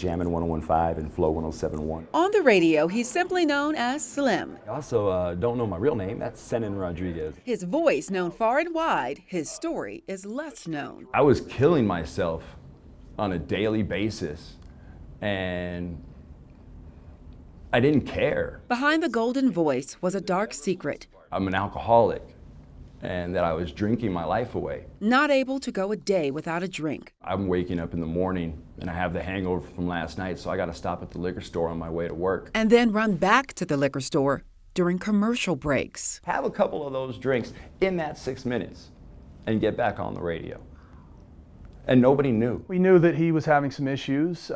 Jammin' 101.5 and Flow 107.1. On the radio, he's simply known as Slim. I also don't know my real name. That's Senan Rodriguez. His voice known far and wide, his story is less known. I was killing myself on a daily basis, and I didn't care. Behind the golden voice was a dark secret. I'm an alcoholic, and that I was drinking my life away. Not able to go a day without a drink. I'm waking up in the morning, and I have the hangover from last night, so I got to stop at the liquor store on my way to work. And then run back to the liquor store during commercial breaks. Have a couple of those drinks in that 6 minutes, and get back on the radio. And nobody knew. We knew that he was having some issues.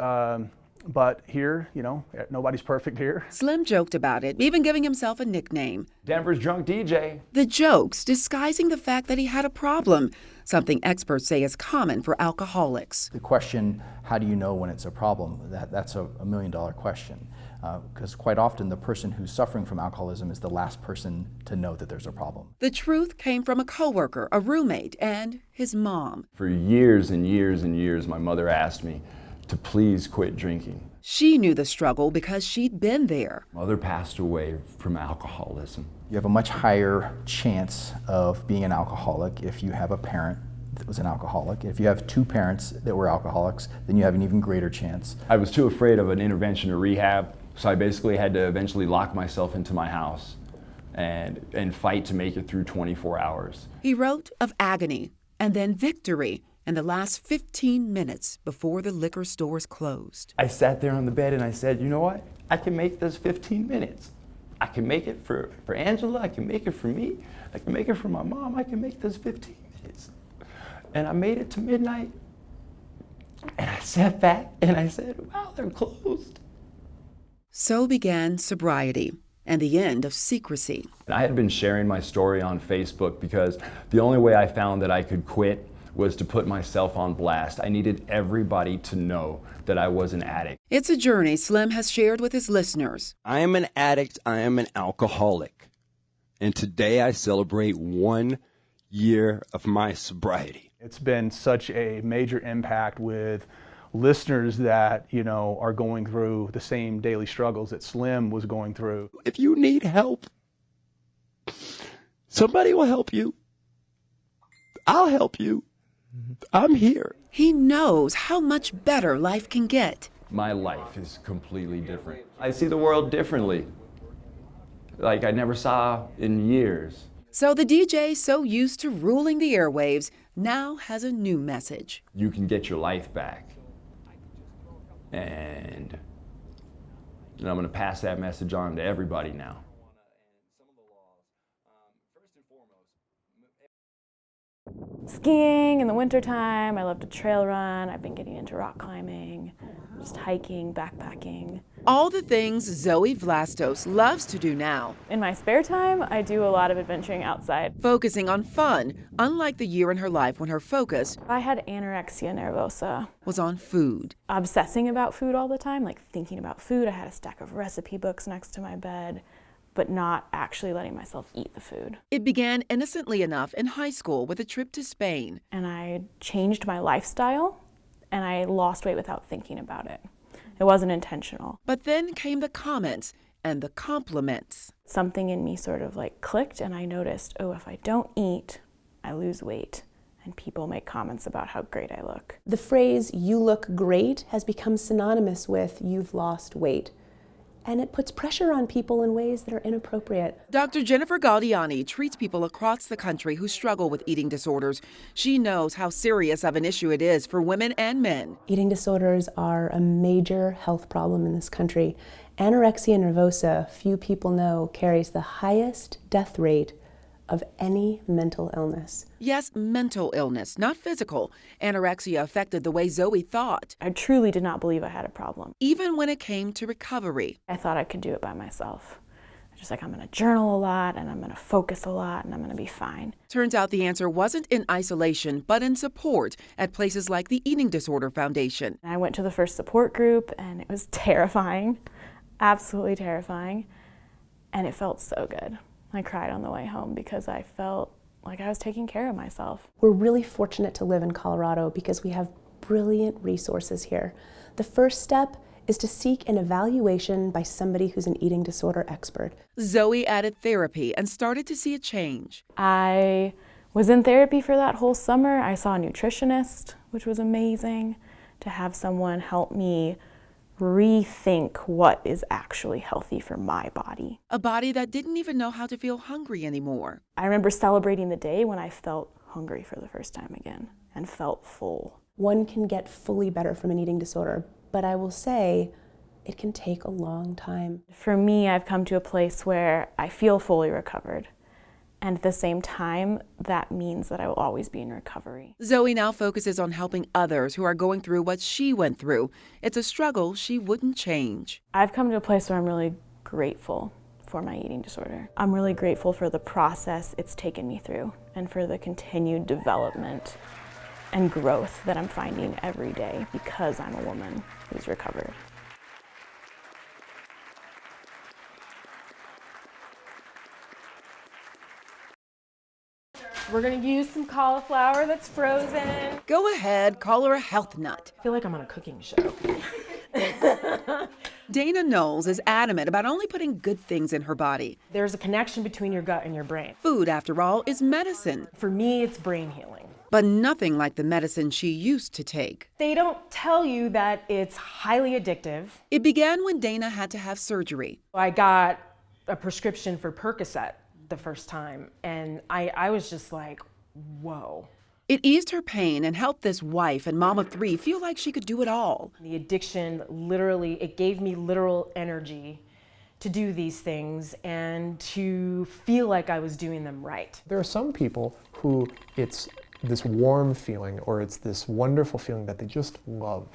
But here, you know, nobody's perfect here. Slim joked about it, even giving himself a nickname. Denver's drunk DJ. The jokes disguising the fact that he had a problem, something experts say is common for alcoholics. The question, how do you know when it's a problem? That's a $1 million question. Because quite often the person who's suffering from alcoholism is the last person to know that there's a problem. The truth came from a coworker, a roommate, and his mom. For years and years and years, my mother asked me to please quit drinking. She knew the struggle because she'd been there. Mother passed away from alcoholism. You have a much higher chance of being an alcoholic if you have a parent that was an alcoholic. If you have two parents that were alcoholics, then you have an even greater chance. I was too afraid of an intervention or rehab, so I basically had to eventually lock myself into my house and fight to make it through 24 hours. He wrote of agony and then victory in the last 15 minutes before the liquor stores closed. I sat there on the bed and I said, you know what? I can make this 15 minutes. I can make it for Angela, I can make it for me, I can make it for my mom, I can make this 15 minutes. And I made it to midnight, and I sat back and I said, wow, they're closed. So began sobriety and the end of secrecy. I had been sharing my story on Facebook because the only way I found that I could quit was to put myself on blast. I needed everybody to know that I was an addict. It's a journey Slim has shared with his listeners. I am an addict, I am an alcoholic, and today I celebrate 1 year of my sobriety. It's been such a major impact with listeners that, you know, are going through the same daily struggles that Slim was going through. If you need help, somebody will help you. I'll help you. I'm here. He knows how much better life can get. My life is completely different. I see the world differently, like I never saw in years. So the DJ, so used to ruling the airwaves, now has a new message. You can get your life back. And I'm going to pass that message on to everybody now. Skiing in the wintertime, I love to trail run, I've been getting into rock climbing, just hiking, backpacking. All the things Zoe Vlastos loves to do now. In my spare time, I do a lot of adventuring outside. Focusing on fun, unlike the year in her life when her focus I had anorexia nervosa. was on food. Obsessing about food all the time, like thinking about food. I had a stack of recipe books next to my bed, but not actually letting myself eat the food. It began innocently enough in high school with a trip to Spain. And I changed my lifestyle, and I lost weight without thinking about it. It wasn't intentional. But then came the comments and the compliments. Something in me sort of like clicked, and I noticed, oh, if I don't eat, I lose weight. And people make comments about how great I look. The phrase, "you look great," has become synonymous with "you've lost weight." And it puts pressure on people in ways that are inappropriate. Dr. Jennifer Galdiani treats people across the country who struggle with eating disorders. She knows how serious of an issue it is for women and men. Eating disorders are a major health problem in this country. Anorexia nervosa, few people know, carries the highest death rate of any mental illness. Yes, mental illness, not physical. Anorexia affected the way Zoe thought. I truly did not believe I had a problem. Even when it came to recovery. I thought I could do it by myself. Just like, I'm gonna journal a lot, and I'm gonna focus a lot, and I'm gonna be fine. Turns out the answer wasn't in isolation, but in support at places like the Eating Disorder Foundation. I went to the first support group, and it was terrifying, absolutely terrifying, and it felt so good. I cried on the way home because I felt like I was taking care of myself. We're really fortunate to live in Colorado because we have brilliant resources here. The first step is to seek an evaluation by somebody who's an eating disorder expert. Zoe added therapy and started to see a change. I was in therapy for that whole summer. I saw a nutritionist, which was amazing, to have someone help me rethink what is actually healthy for my body. A body that didn't even know how to feel hungry anymore. I remember celebrating the day when I felt hungry for the first time again and felt full. One can get fully better from an eating disorder, but I will say it can take a long time. For me, I've come to a place where I feel fully recovered. And at the same time, that means that I will always be in recovery. Zoe now focuses on helping others who are going through what she went through. It's a struggle she wouldn't change. I've come to a place where I'm really grateful for my eating disorder. I'm really grateful for the process it's taken me through and for the continued development and growth that I'm finding every day because I'm a woman who's recovered. We're gonna use some cauliflower that's frozen. Go ahead, call her a health nut. I feel like I'm on a cooking show. Dana Knowles is adamant about only putting good things in her body. There's a connection between your gut and your brain. Food, after all, is medicine. For me, it's brain healing. But nothing like the medicine she used to take. They don't tell you that it's highly addictive. It began when Dana had to have surgery. I got a prescription for Percocet the first time, and I was just like, whoa. It eased her pain and helped this wife and mom of 3 feel like she could do it all. The addiction literally, it gave me literal energy to do these things and to feel like I was doing them right. There are some people who it's this warm feeling or it's this wonderful feeling that they just love.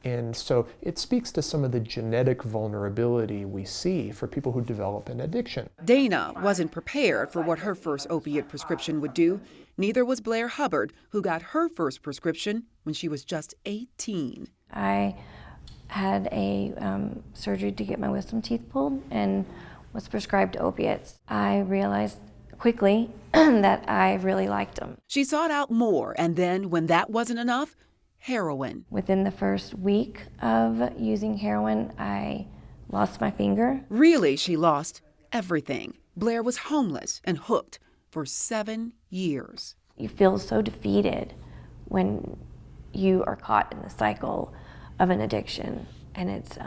And so it speaks to some of the genetic vulnerability we see for people who develop an addiction. Dana wasn't prepared for what her first opiate prescription would do. Neither was Blair Hubbard, who got her first prescription when she was just 18. I had a surgery to get my wisdom teeth pulled and was prescribed opiates. I realized quickly that I really liked them. She sought out more, and then when that wasn't enough, heroin. Within the first week of using heroin, I lost my finger. Really, she lost everything. Blair was homeless and hooked for 7 years. You feel so defeated when you are caught in the cycle of an addiction, and it's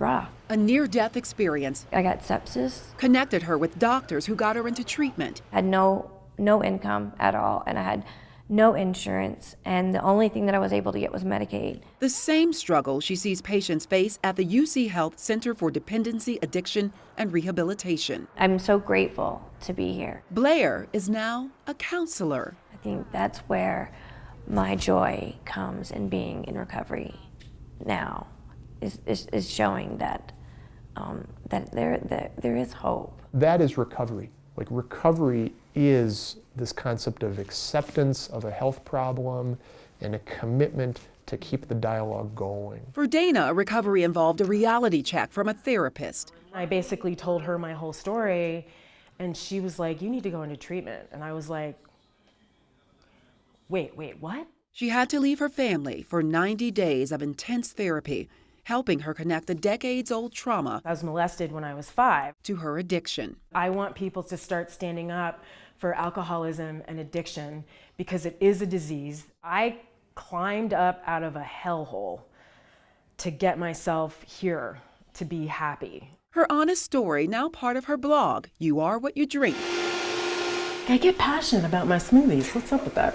rough. A near-death experience I got sepsis. connected her with doctors who got her into treatment. I had no income at all, and I had no insurance, and the only thing that I was able to get was Medicaid. The same struggle she sees patients face at the UC Health Center for Dependency, Addiction, and Rehabilitation. I'm so grateful to be here. Blair is now a counselor. I think that's where my joy comes in being in recovery now, is showing that that there is hope. That is recovery. Like recovery is this concept of acceptance of a health problem and a commitment to keep the dialogue going. For Dana, recovery involved a reality check from a therapist. I basically told her my whole story, and she was like, you need to go into treatment. And I was like, wait, what? She had to leave her family for 90 days of intense therapy, helping her connect the decades-old trauma I was molested when I was 5. to her addiction. I want people to start standing up for alcoholism and addiction because it is a disease. I climbed up out of a hellhole to get myself here to be happy. Her honest story now part of her blog, You Are What You Drink. I get passionate about my smoothies. What's up with that?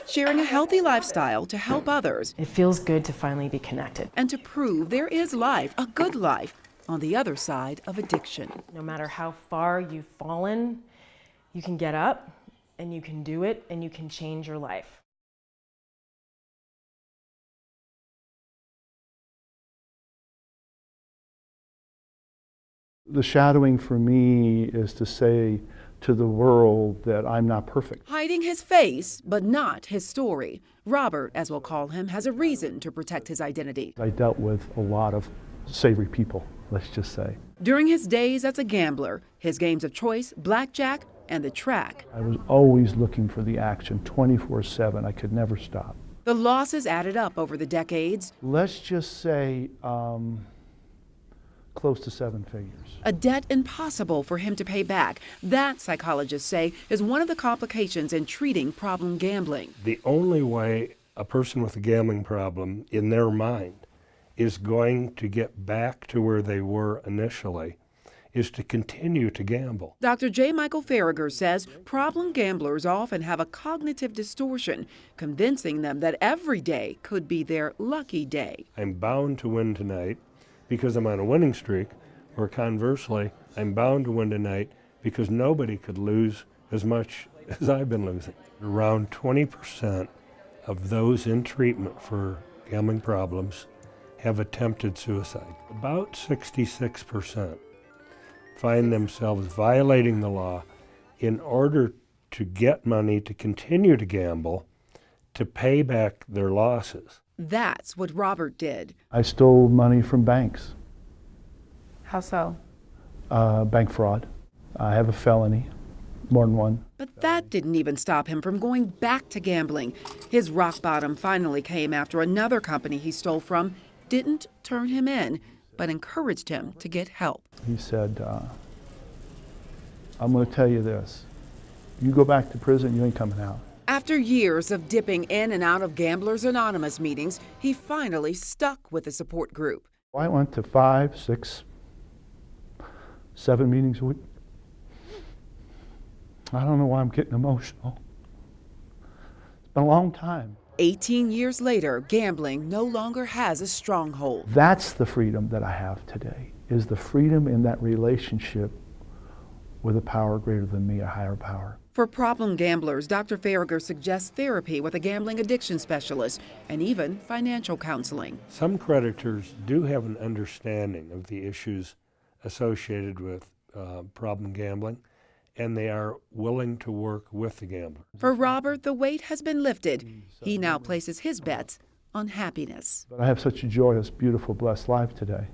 Sharing a healthy lifestyle to help others It feels good to finally be connected. and to prove there is life, a good life, on the other side of addiction. No matter how far you've fallen, you can get up and you can do it and you can change your life. The shadowing for me is to say to the world that I'm not perfect. Hiding his face, but not his story. Robert, as we'll call him, has a reason to protect his identity. I dealt with a lot of savory people, let's just say. During his days as a gambler, his games of choice, blackjack, and the track. I was always looking for the action 24/7. I could never stop. The losses added up over the decades. Let's just say close to 7 figures. A debt impossible for him to pay back. That, psychologists say, is one of the complications in treating problem gambling. The only way a person with a gambling problem, in their mind, is going to get back to where they were initially is to continue to gamble. Dr. J. Michael Farragher says problem gamblers often have a cognitive distortion, convincing them that every day could be their lucky day. I'm bound to win tonight because I'm on a winning streak, or conversely, I'm bound to win tonight because nobody could lose as much as I've been losing. Around 20% of those in treatment for gambling problems have attempted suicide. About 66% find themselves violating the law in order to get money to continue to gamble, to pay back their losses. That's what Robert did. I stole money from banks. How so? Bank fraud. I have a felony, more than one. But that didn't even stop him from going back to gambling. His rock bottom finally came after another company he stole from didn't turn him in, but encouraged him to get help. He said, I'm going to tell you this. You go back to prison, you ain't coming out. After years of dipping in and out of Gamblers Anonymous meetings, he finally stuck with the support group. I went to 5, 6, 7 meetings a week. I don't know why I'm getting emotional. It's been a long time. 18 years later, gambling no longer has a stronghold. That's the freedom that I have today, is the freedom in that relationship with a power greater than me, a higher power. For problem gamblers, Dr. Farragher suggests therapy with a gambling addiction specialist and even financial counseling. Some creditors do have an understanding of the issues associated with problem gambling, and they are willing to work with the gambler. For Robert, the weight has been lifted. He now places his bets on happiness. But I have such a joyous, beautiful, blessed life today.